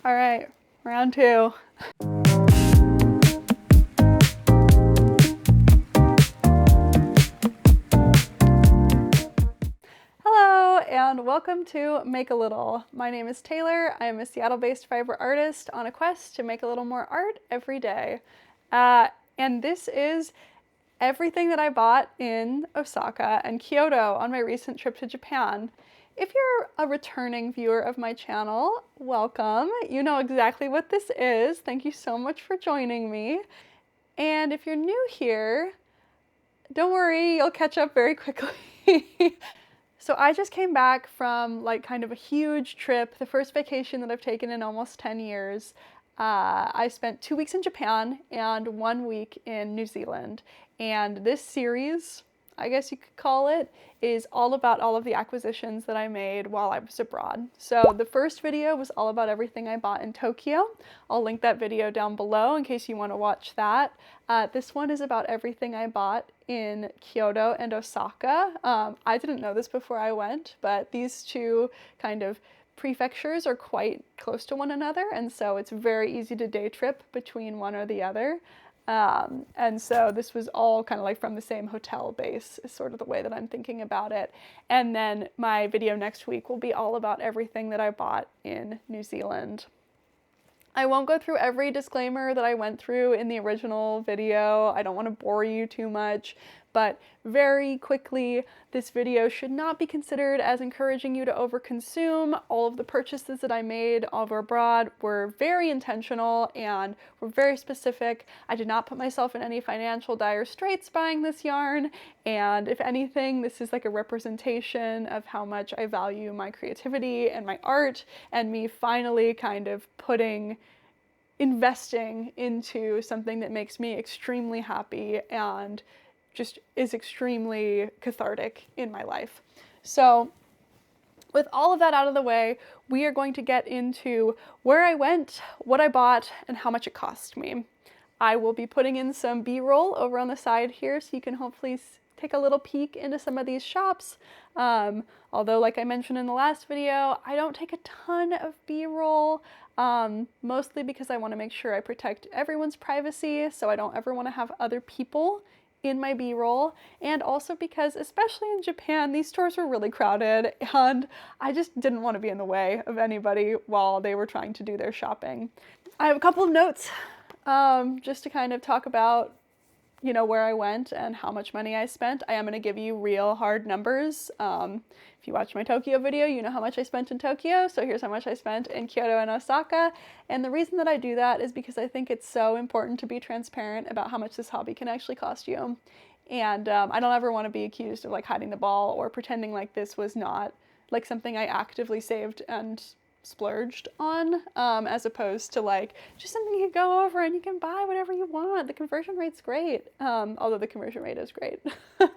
All right, round two. Hello, and welcome to Make a Little. My name is Taylor. I am a Seattle-based fiber artist on a quest to make a little more art every day. And this is everything that I bought in Osaka and Kyoto on my recent trip to Japan. If you're a returning viewer of my channel, welcome. You know exactly what this is. Thank you so much for joining me. And if you're new here, don't worry, you'll catch up very quickly. So I just came back from like kind of a huge trip, the first vacation that I've taken in almost 10 years. I spent 2 weeks in Japan and 1 week in New Zealand. And this series, I guess you could call it, is all about all of the acquisitions that I made while I was abroad. So the first video was all about everything I bought in Tokyo. I'll link that video down below in case you want to watch that. This one is about everything I bought in Kyoto and Osaka. I didn't know this before I went, but these two kind of prefectures are quite close to one another, and so it's very easy to day trip between one or the other. And so this was all kind of like from the same hotel base is sort of the way that I'm thinking about it. And then my video next week will be all about everything that I bought in New Zealand. I won't go through every disclaimer that I went through in the original video. I don't want to bore you too much, but very quickly, this video should not be considered as encouraging you to overconsume. All of the purchases that I made over abroad were very intentional and were very specific. I did not put myself in any financial dire straits buying this yarn, and if anything, this is like a representation of how much I value my creativity and my art, and me finally kind of investing into something that makes me extremely happy and just is extremely cathartic in my life. So with all of that out of the way, we are going to get into where I went, what I bought, and how much it cost me. I will be putting in some B-roll over on the side here so you can hopefully take a little peek into some of these shops. Although, like I mentioned in the last video, I don't take a ton of B-roll, mostly because I want to make sure I protect everyone's privacy, so I don't ever want to have other people in my B-roll, and also because, especially in Japan, these stores were really crowded, and I just didn't want to be in the way of anybody while they were trying to do their shopping. I have a couple of notes just to kind of talk about where I went and how much money I spent. I am going to give you real hard numbers. If you watch my Tokyo video, you know how much I spent in Tokyo, so here's how much I spent in Kyoto and Osaka. And the reason that I do that is because I think it's so important to be transparent about how much this hobby can actually cost you. And I don't ever want to be accused of like hiding the ball or pretending like this was not like something I actively saved and splurged on, as opposed to like just something you can go over and you can buy whatever you want. The conversion rate's great, although the conversion rate is great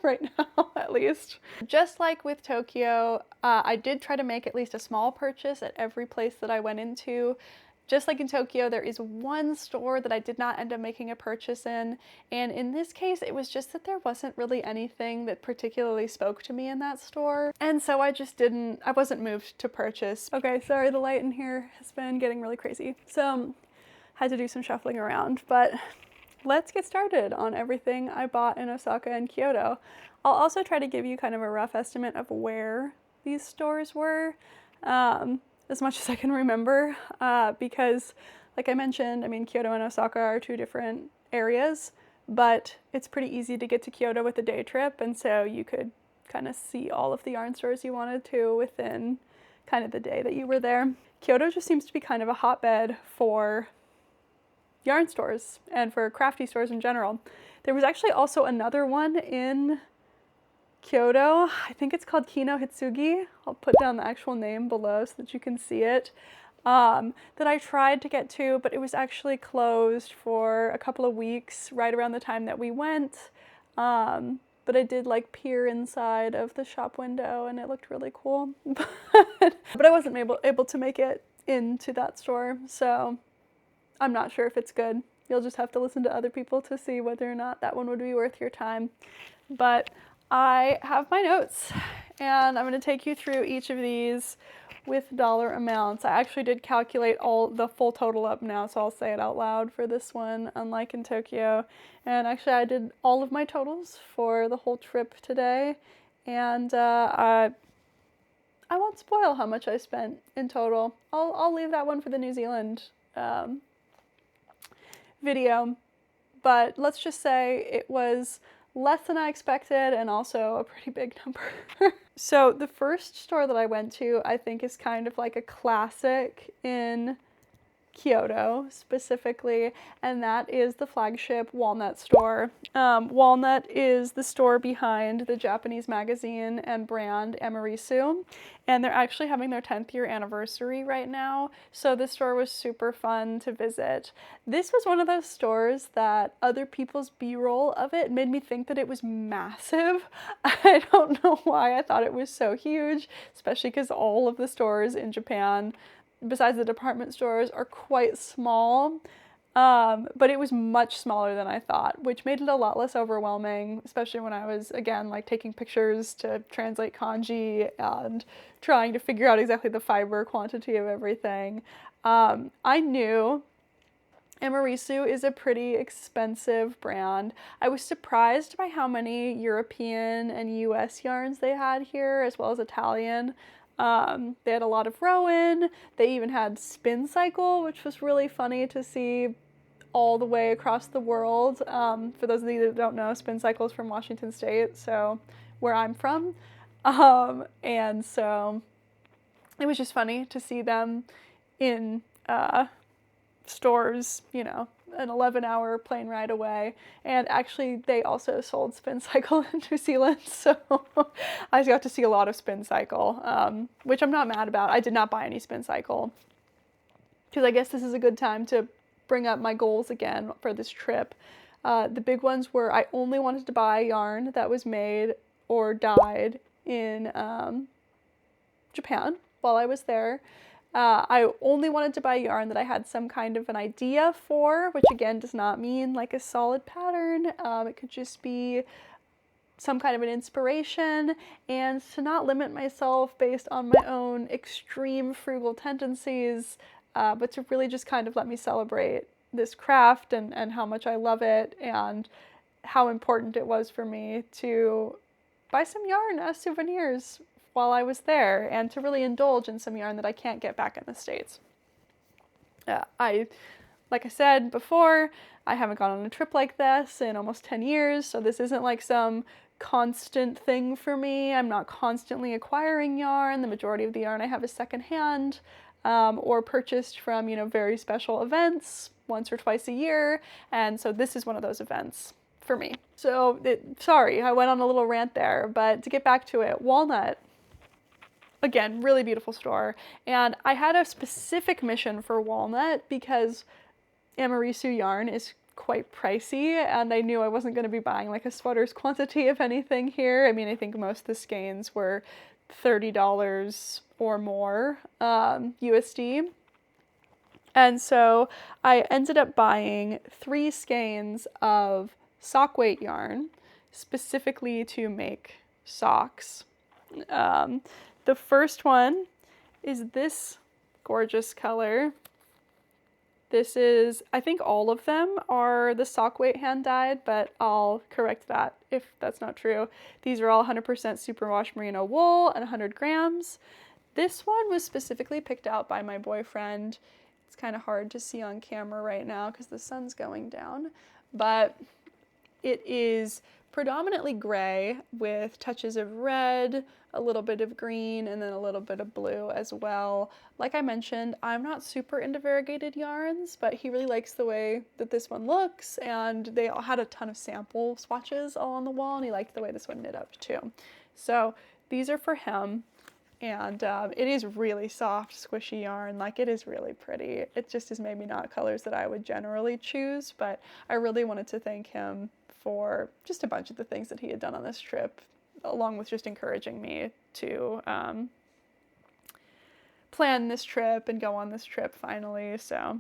right now, at least. Just like with Tokyo, I did try to make at least a small purchase at every place that I went into. Just like in Tokyo, there is one store that I did not end up making a purchase in, and in this case, it was just that there wasn't really anything that particularly spoke to me in that store, and so I wasn't moved to purchase. Okay, sorry, the light in here has been getting really crazy, so had to do some shuffling around, but let's get started on everything I bought in Osaka and Kyoto. I'll also try to give you kind of a rough estimate of where these stores were, as much as I can remember, because like I mentioned, I mean, Kyoto and Osaka are two different areas, but it's pretty easy to get to Kyoto with a day trip, and so you could kind of see all of the yarn stores you wanted to within kind of the day that you were there. Kyoto just seems to be kind of a hotbed for yarn stores and for crafty stores in general. There was actually also another one in Kyoto, I think it's called Kino Hitsugi. I'll put down the actual name below so that you can see it, that I tried to get to, but it was actually closed for a couple of weeks right around the time that we went. But I did like peer inside of the shop window and it looked really cool. But I wasn't able to make it into that store, so I'm not sure if it's good. You'll just have to listen to other people to see whether or not that one would be worth your time. But I have my notes, and I'm going to take you through each of these with dollar amounts. I actually did calculate all the full total up now, so I'll say it out loud for this one, unlike in Tokyo. And actually, I did all of my totals for the whole trip today, and I won't spoil how much I spent in total. I'll leave that one for the New Zealand video, but let's just say it was less than I expected and also a pretty big number. So the first store that I went to, I think, is kind of like a classic in Kyoto specifically, and that is the flagship Walnut store. Walnut is the store behind the Japanese magazine and brand Emirisu, and they're actually having their 10th year anniversary right now, so this store was super fun to visit. This was one of those stores that other people's B-roll of it made me think that it was massive. I don't know why I thought it was so huge, especially because all of the stores in Japan, besides the department stores, are quite small, but it was much smaller than I thought, which made it a lot less overwhelming, especially when I was, again, like taking pictures to translate kanji and trying to figure out exactly the fiber quantity of everything. I knew Emirisu is a pretty expensive brand. I was surprised by how many European and US yarns they had here, as well as Italian. They had a lot of Rowan. They even had Spin Cycle, which was really funny to see all the way across the world. For those of you that don't know, Spin Cycle is from Washington State, so where I'm from. And so it was just funny to see them in stores, you know, an 11-hour plane ride away. And actually, they also sold Spin Cycle in New Zealand, so I got to see a lot of Spin Cycle, which I'm not mad about. I did not buy any Spin Cycle, because I guess this is a good time to bring up my goals again for this trip. The big ones were I only wanted to buy yarn that was made or dyed in Japan while I was there. I only wanted to buy yarn that I had some kind of an idea for, which again does not mean like a solid pattern. It could just be some kind of an inspiration, and to not limit myself based on my own extreme frugal tendencies, but to really just kind of let me celebrate this craft and how much I love it and how important it was for me to buy some yarn as souvenirs while I was there, and to really indulge in some yarn that I can't get back in the States. Like I said before, I haven't gone on a trip like this in almost 10 years, so this isn't like some constant thing for me. I'm not constantly acquiring yarn. The majority of the yarn I have is secondhand, or purchased from, you know, very special events once or twice a year, and so this is one of those events for me. So, sorry, I went on a little rant there, but to get back to it, Walnut, again, really beautiful store. And I had a specific mission for Walnut because Emirisu yarn is quite pricey, and I knew I wasn't going to be buying like a sweater's quantity of anything here. I mean, I think most of the skeins were $30 or more USD. And so I ended up buying 3 skeins of sock weight yarn specifically to make socks. The first one is this gorgeous color. This is, I think all of them are the sock weight hand dyed, but I'll correct that if that's not true. These are all 100% superwash merino wool and 100 grams. This one was specifically picked out by my boyfriend. It's kind of hard to see on camera right now because the sun's going down, but it is predominantly gray with touches of red, a little bit of green, and then a little bit of blue as well. Like I mentioned, I'm not super into variegated yarns, but he really likes the way that this one looks, and they all had a ton of sample swatches all on the wall, and he liked the way this one knit up too. So these are for him, and it is really soft, squishy yarn. Like, it is really pretty. It just is maybe not colors that I would generally choose, but I really wanted to thank him for just a bunch of the things that he had done on this trip, along with just encouraging me to plan this trip and go on this trip finally. So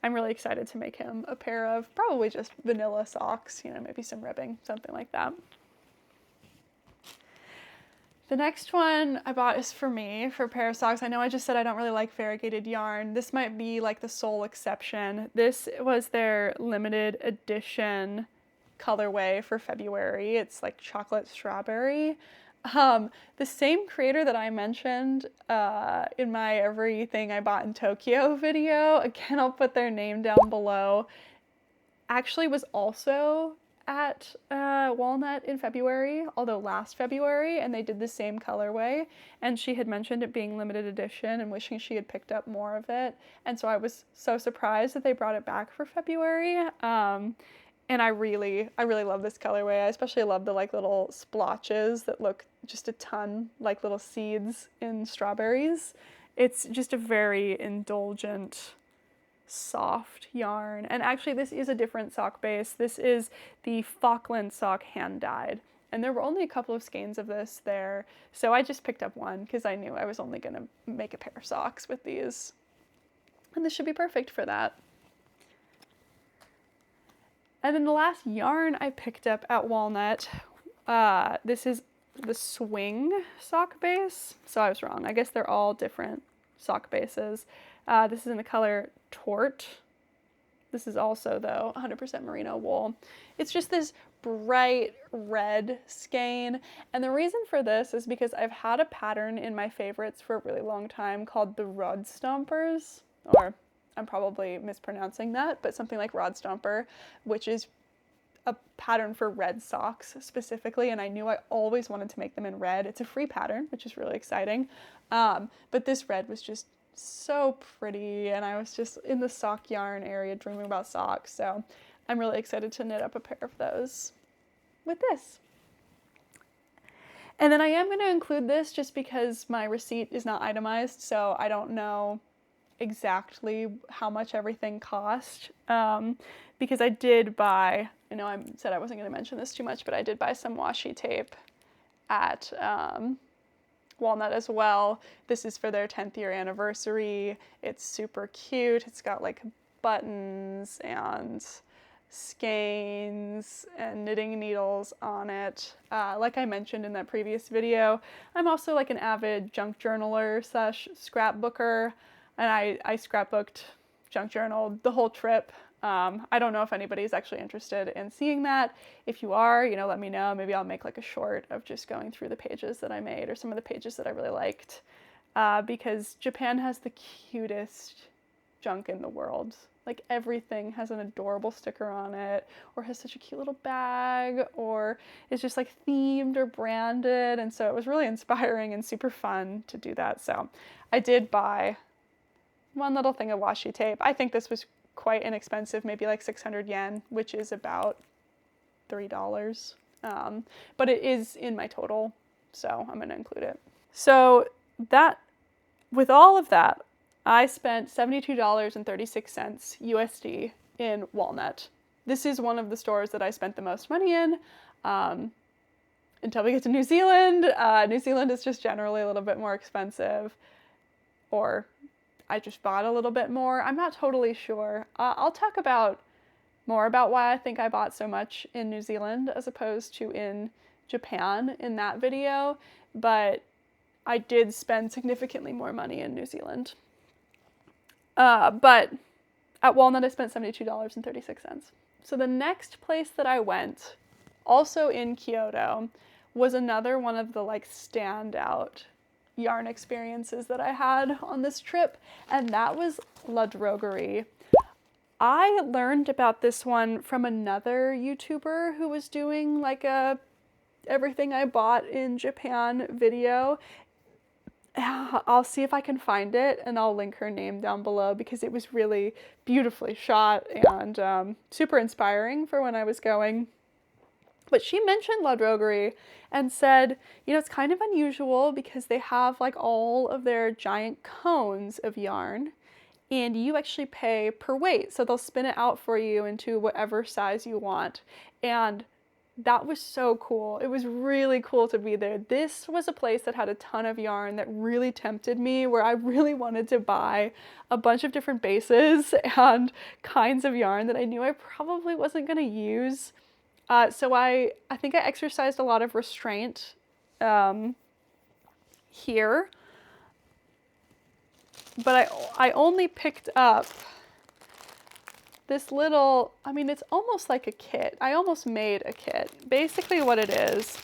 I'm really excited to make him a pair of probably just vanilla socks, you know, maybe some ribbing, something like that. The next one I bought is for me, for a pair of socks. I know I just said I don't really like variegated yarn. This might be like the sole exception. This was their limited edition colorway for February. It's like chocolate strawberry. The same creator that I mentioned in my everything I bought in Tokyo video, again I'll put their name down below, actually was also at Walnut in February, although last February, and they did the same colorway, and she had mentioned it being limited edition and wishing she had picked up more of it, and so I was so surprised that they brought it back for February. And I really love this colorway. I especially love the like little splotches that look just a ton like little seeds in strawberries. It's just a very indulgent, soft yarn. And actually this is a different sock base. This is the Falkland sock hand dyed. And there were only a couple of skeins of this there. So I just picked up one because I knew I was only gonna make a pair of socks with these. And this should be perfect for that. And then the last yarn I picked up at Walnut, this is the Swing sock base. So I was wrong. I guess they're all different sock bases. This is in the color Tort. This is also, though, 100% merino wool. It's just this bright red skein. And the reason for this is because I've had a pattern in my favorites for a really long time called the Rod Stompers, or I'm probably mispronouncing that, but something like Rod Stomper, which is a pattern for red socks specifically, and I knew I always wanted to make them in red. It's a free pattern, which is really exciting, but this red was just so pretty, and I was just in the sock yarn area dreaming about socks, so I'm really excited to knit up a pair of those with this. And then I am going to include this just because my receipt is not itemized, so I don't know exactly how much everything cost, because I did buy, I know I said I wasn't going to mention this too much, but I did buy some washi tape at Walnut as well. This is for their 10th year anniversary. It's super cute. It's got like buttons and skeins and knitting needles on it. Like I mentioned in that previous video, I'm also like an avid junk journaler / scrapbooker. And I scrapbooked, junk journaled the whole trip. I don't know if anybody's actually interested in seeing that. If you are, you know, let me know. Maybe I'll make like a short of just going through the pages that I made or some of the pages that I really liked. Because Japan has the cutest junk in the world. Like everything has an adorable sticker on it, or has such a cute little bag, or is just like themed or branded. And so it was really inspiring and super fun to do that. So I did buy one little thing of washi tape. I think this was quite inexpensive, maybe like 600 yen, which is about $3. But it is in my total, so I'm going to include it. So that, with all of that, I spent $72.36 USD in Walnut. This is one of the stores that I spent the most money in until we get to New Zealand. New Zealand is just generally a little bit more expensive, or I just bought a little bit more. I'm not totally sure. I'll talk more about why I think I bought so much in New Zealand as opposed to in Japan in that video, but I did spend significantly more money in New Zealand. But at Walnut I spent $72.36. So the next place that I went, also in Kyoto, was another one of the like standout yarn experiences that I had on this trip, and that was La Drogerie. I learned about this one from another YouTuber who was doing like a everything I bought in Japan video. I'll see if I can find it and I'll link her name down below because it was really beautifully shot and super inspiring for when I was going. But she mentioned La Drogerie and said, you know, it's kind of unusual because they have like all of their giant cones of yarn and you actually pay per weight. So they'll spin it out for you into whatever size you want. And that was so cool. It was really cool to be there. This was a place that had a ton of yarn that really tempted me, where I really wanted to buy a bunch of different bases and kinds of yarn that I knew I probably wasn't going to use. So I think I exercised a lot of restraint here, but I only picked up this little, I mean, it's almost like a kit. I almost made a kit. Basically what it is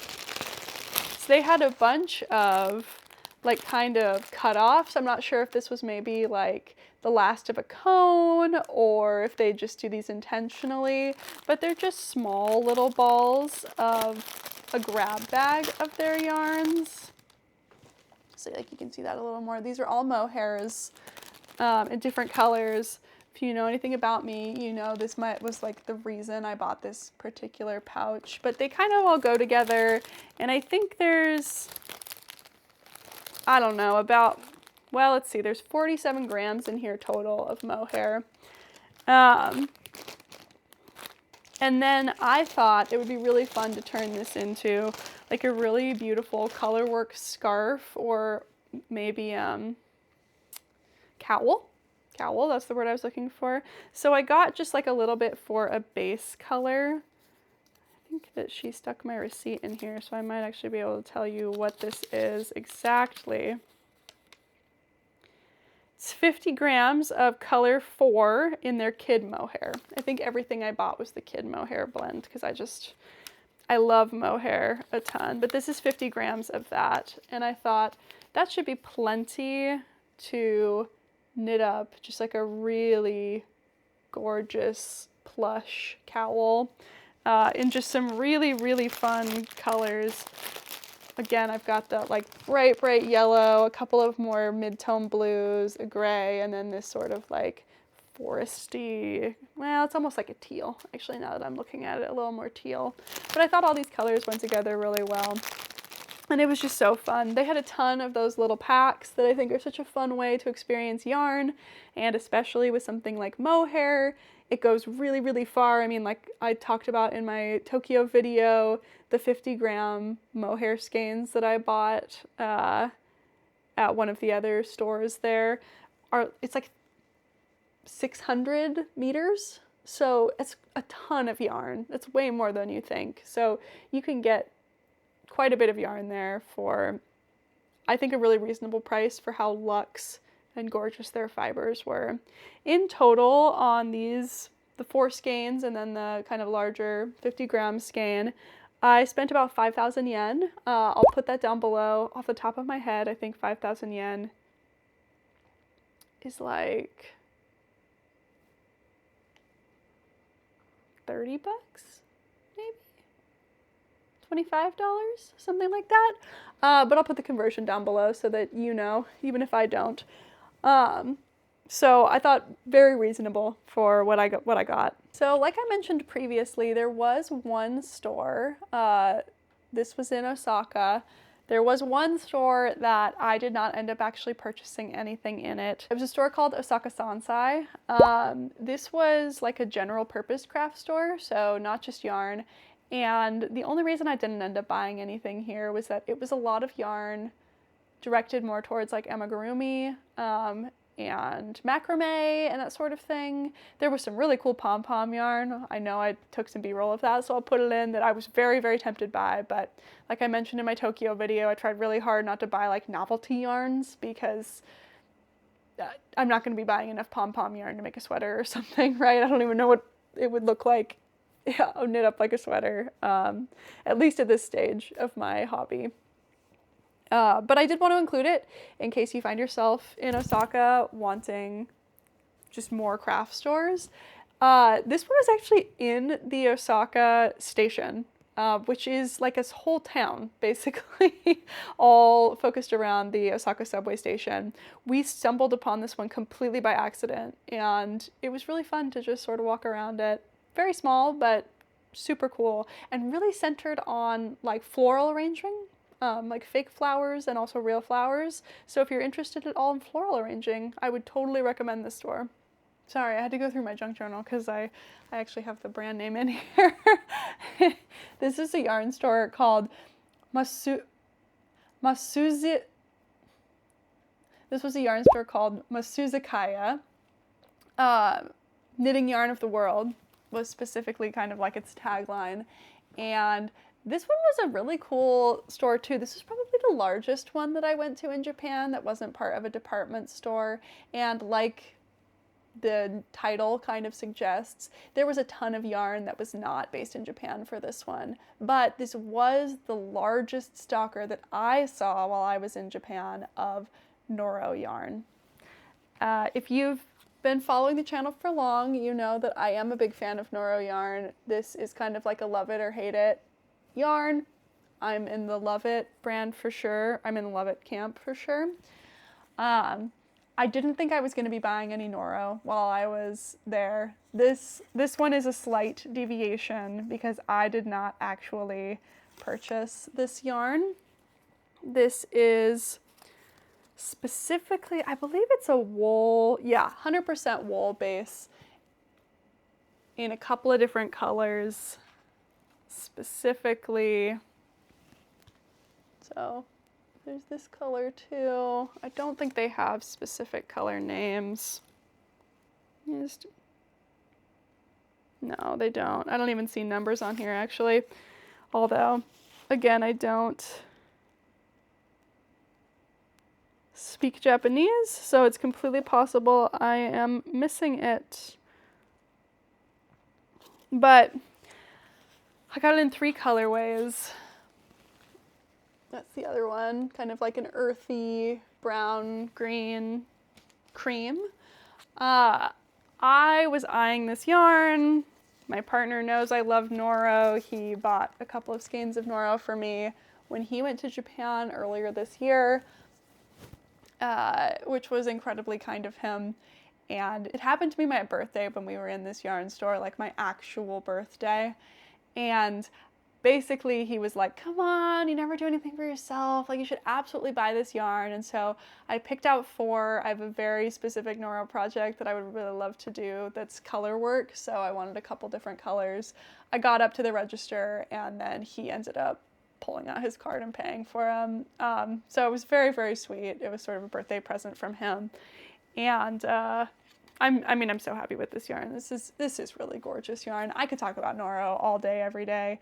they had a bunch of like kind of cut-offs. I'm not sure if this was maybe like the last of a cone or if they just do these intentionally, but they're just small little balls of a grab bag of their yarns. So like you can see that a little more. These are all mohairs in different colors. If you know anything about me, you know this was like the reason I bought this particular pouch, but they kind of all go together, and I think there's, I don't know, about, well, let's see, there's 47 grams in here total of mohair. And then I thought it would be really fun to turn this into like a really beautiful colorwork scarf, or maybe cowl. Cowl, that's the word I was looking for. So I got just like a little bit for a base color. I think that she stuck my receipt in here, so I might actually be able to tell you what this is exactly. It's 50 grams of color 4 in their kid mohair. I think everything I bought was the kid mohair blend because I love mohair a ton, but this is 50 grams of that. And I thought that should be plenty to knit up just like a really gorgeous plush cowl in just some really, really fun colors. Again, I've got the like bright, bright yellow, a couple of more mid-tone blues, a gray, and then this sort of like foresty, well, it's almost like a teal, actually, now that I'm looking at it, a little more teal. But I thought all these colors went together really well. And it was just so fun. They had a ton of those little packs that I think are such a fun way to experience yarn, and especially with something like mohair, it goes really, really far. I mean, like I talked about in my Tokyo video, the 50-gram mohair skeins that I bought at one of the other stores there it's like 600 meters. So it's a ton of yarn. It's way more than you think. So you can get quite a bit of yarn there for, I think, a really reasonable price for how luxe and gorgeous their fibers were. In total on these, the 4 skeins and then the kind of larger 50-gram skein, I spent about 5,000 yen. I'll put that down below. Off the top of my head, I think 5,000 yen is like 30 bucks, maybe? $25, something like that. But I'll put the conversion down below so that you know, even if I don't. So I thought very reasonable for what I got. So like I mentioned previously, there was one store, this was in Osaka. There was one store that I did not end up actually purchasing anything in it. It was a store called Osaka Sansai. This was like a general purpose craft store, so not just yarn. And the only reason I didn't end up buying anything here was that it was a lot of yarn directed more towards like amigurumi and macrame and that sort of thing. There was some really cool pom-pom yarn. I know I took some B-roll of that, so I'll put it in, that I was very, very tempted by, but like I mentioned in my Tokyo video, I tried really hard not to buy like novelty yarns because I'm not going to be buying enough pom-pom yarn to make a sweater or something, right? I don't even know what it would look like. Yeah, I'll knit up like a sweater, at least at this stage of my hobby. But I did want to include it in case you find yourself in Osaka wanting just more craft stores. This one is actually in the Osaka station, which is like a whole town, basically, all focused around the Osaka subway station. We stumbled upon this one completely by accident, and it was really fun to just sort of walk around it. Very small, but super cool, and really centered on like floral arranging. Like fake flowers and also real flowers. So if you're interested at all in floral arranging, I would totally recommend this store. Sorry, I had to go through my junk journal because I actually have the brand name in here. This is a yarn store called This was a yarn store called Masuzikaya. Knitting yarn of the world was specifically kind of like its tagline. And This one was a really cool store too. This is probably the largest one that I went to in Japan that wasn't part of a department store. And like the title kind of suggests, there was a ton of yarn that was not based in Japan for this one. But this was the largest stocker that I saw while I was in Japan of Noro yarn. If you've been following the channel for long, you know that I am a big fan of Noro yarn. This is kind of like a love it or hate it yarn. I'm in the love it brand for sure. I'm in the love it camp for sure. I didn't think I was going to be buying any Noro while I was there. This one is a slight deviation because I did not actually purchase this yarn. This is specifically, I believe it's a wool, 100% wool base in a couple of different colors. Specifically, so there's this color too. I don't think they have specific color names. No, they don't. I don't even see numbers on here actually. Although, again, I don't speak Japanese, so it's completely possible I am missing it. But I got it in 3 colorways. That's the other one, kind of like an earthy brown, green, cream. I was eyeing this yarn. My partner knows I love Noro. He bought a couple of skeins of Noro for me when he went to Japan earlier this year, which was incredibly kind of him. And it happened to be my birthday when we were in this yarn store, like my actual birthday. And basically he was like, come on, you never do anything for yourself. Like, you should absolutely buy this yarn. And so I picked out 4. I have a very specific Noro project that I would really love to do that's color work. So I wanted a couple different colors. I got up to the register and then he ended up pulling out his card and paying for them. So it was very, very sweet. It was sort of a birthday present from him. And I'm so happy with this yarn. This is really gorgeous yarn. I could talk about Noro all day, every day.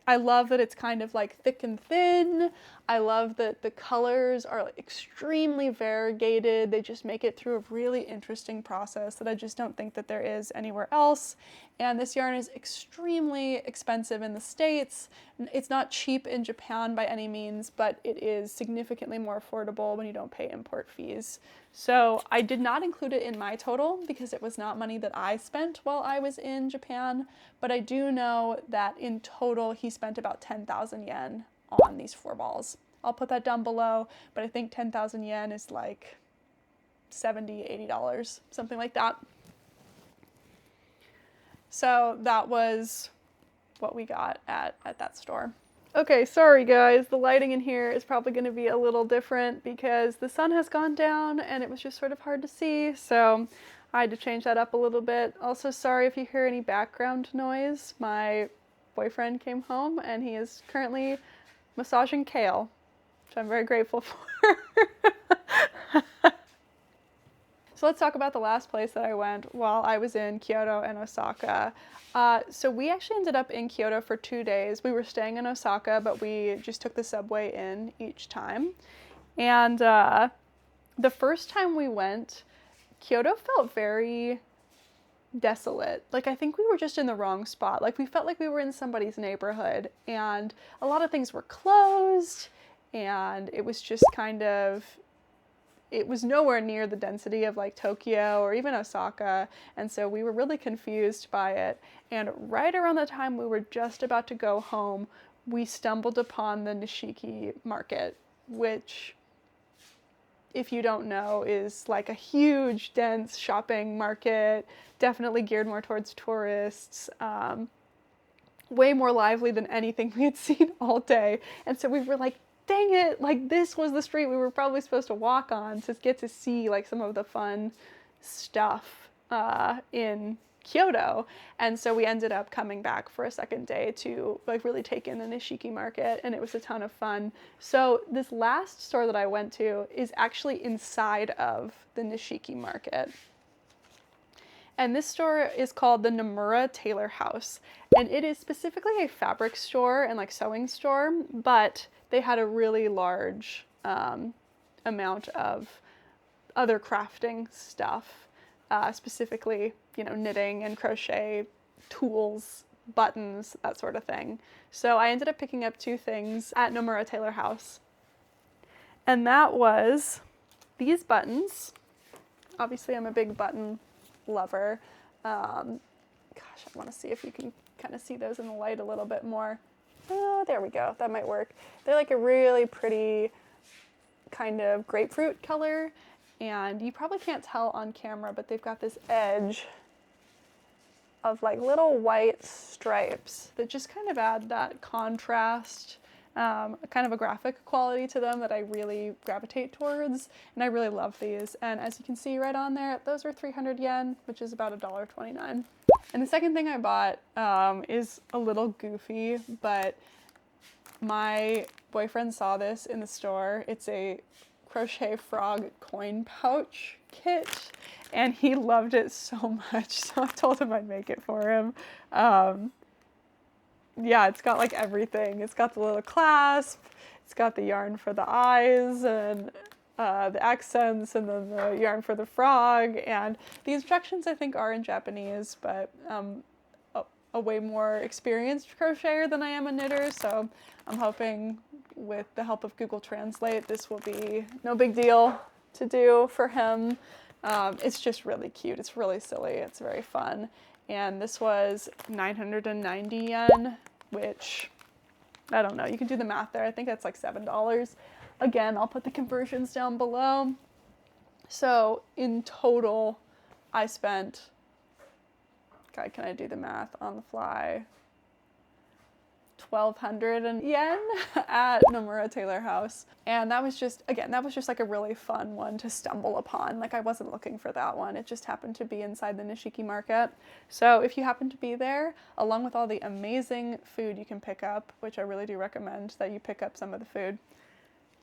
I love that it's kind of like thick and thin. I love that the colors are extremely variegated. They just make it through a really interesting process that I just don't think that there is anywhere else. And this yarn is extremely expensive in the States. It's not cheap in Japan by any means, but it is significantly more affordable when you don't pay import fees. So I did not include it in my total because it was not money that I spent while I was in Japan, but I do know that in total he spent about 10,000 yen on these 4 balls. I'll put that down below, but I think 10,000 yen is like $70, $80, something like that. So that was what we got at that store. Okay, sorry guys, the lighting in here is probably going to be a little different because the sun has gone down and it was just sort of hard to see, so I had to change that up a little bit. Also, sorry if you hear any background noise. My boyfriend came home and he is currently massaging kale, which I'm very grateful for. So let's talk about the last place that I went while I was in Kyoto and Osaka. So we actually ended up in Kyoto for 2 days. We were staying in Osaka, but we just took the subway in each time. And the first time we went, Kyoto felt very desolate. Like, I think we were just in the wrong spot. Like, we felt like we were in somebody's neighborhood and a lot of things were closed and it was just kind of, it was nowhere near the density of like Tokyo or even Osaka, and so we were really confused by it. And right around the time we were just about to go home, we stumbled upon the Nishiki market, which, if you don't know, is like a huge, dense shopping market, definitely geared more towards tourists, way more lively than anything we had seen all day. And so we were like, dang it, like this was the street we were probably supposed to walk on to get to see like some of the fun stuff in Kyoto. And so we ended up coming back for a second day to like really take in the Nishiki market, and it was a ton of fun. So this last store that I went to is actually inside of the Nishiki market. And this store is called the Nomura Tailor House. And it is specifically a fabric store and like sewing store, but they had a really large amount of other crafting stuff, specifically, you know, knitting and crochet, tools, buttons, that sort of thing. So I ended up picking up 2 things at Nomura Tailor House. And that was these buttons. Obviously, I'm a big button lover. Gosh, I want to see if you can kind of see those in the light a little bit more. Oh, there we go. That might work. They're like a really pretty kind of grapefruit color, and you probably can't tell on camera, but they've got this edge of like little white stripes that just kind of add that contrast, kind of a graphic quality to them that I really gravitate towards, and I really love these. And as you can see right on there, those are 300 yen, which is about $1.29. And the second thing I bought is a little goofy, but my boyfriend saw this in the store. It's a crochet frog coin pouch kit, and he loved it so much, so I told him I'd make it for him. Yeah, it's got like everything. It's got the little clasp, it's got the yarn for the eyes and the accents, and then the yarn for the frog, and the instructions I think are in Japanese, but a way more experienced crocheter than I am a knitter, so I'm hoping with the help of Google Translate this will be no big deal to do for him. It's just really cute, it's really silly, it's very fun. And this was 990 yen, which, I don't know, you can do the math there, I think that's like $7. Again, I'll put the conversions down below. So in total, I spent, God, can I do the math on the fly? 1,200 yen at Nomura Tailor House. And that was just, again, that was just like a really fun one to stumble upon. Like I wasn't looking for that one. It just happened to be inside the Nishiki market. So if you happen to be there, along with all the amazing food you can pick up, which I really do recommend that you pick up some of the food,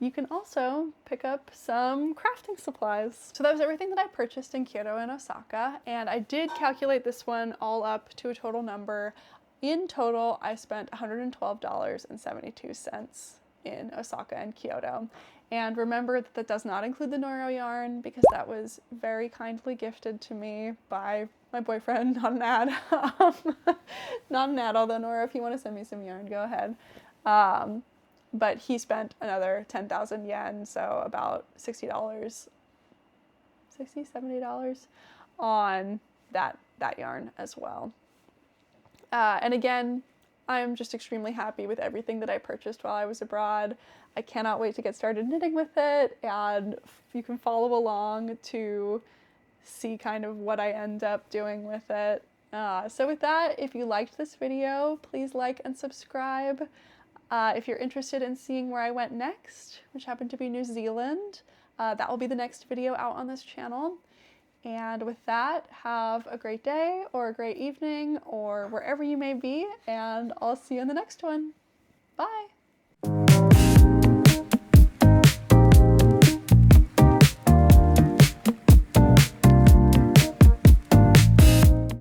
you can also pick up some crafting supplies. So that was everything that I purchased in Kyoto and Osaka, and I did calculate this one all up to a total number. In total, I spent $112.72 in Osaka and Kyoto. And remember that does not include the Noro yarn, because that was very kindly gifted to me by my boyfriend, not an ad. Not an ad, although Noro, if you want to send me some yarn, go ahead. But he spent another 10,000 yen, so about $60, $70 on that yarn as well. And again, I'm just extremely happy with everything that I purchased while I was abroad. I cannot wait to get started knitting with it, and you can follow along to see kind of what I end up doing with it. So with that, if you liked this video, please like and subscribe. If you're interested in seeing where I went next, which happened to be New Zealand, that will be the next video out on this channel. And with that, have a great day or a great evening or wherever you may be, and I'll see you in the next one. Bye!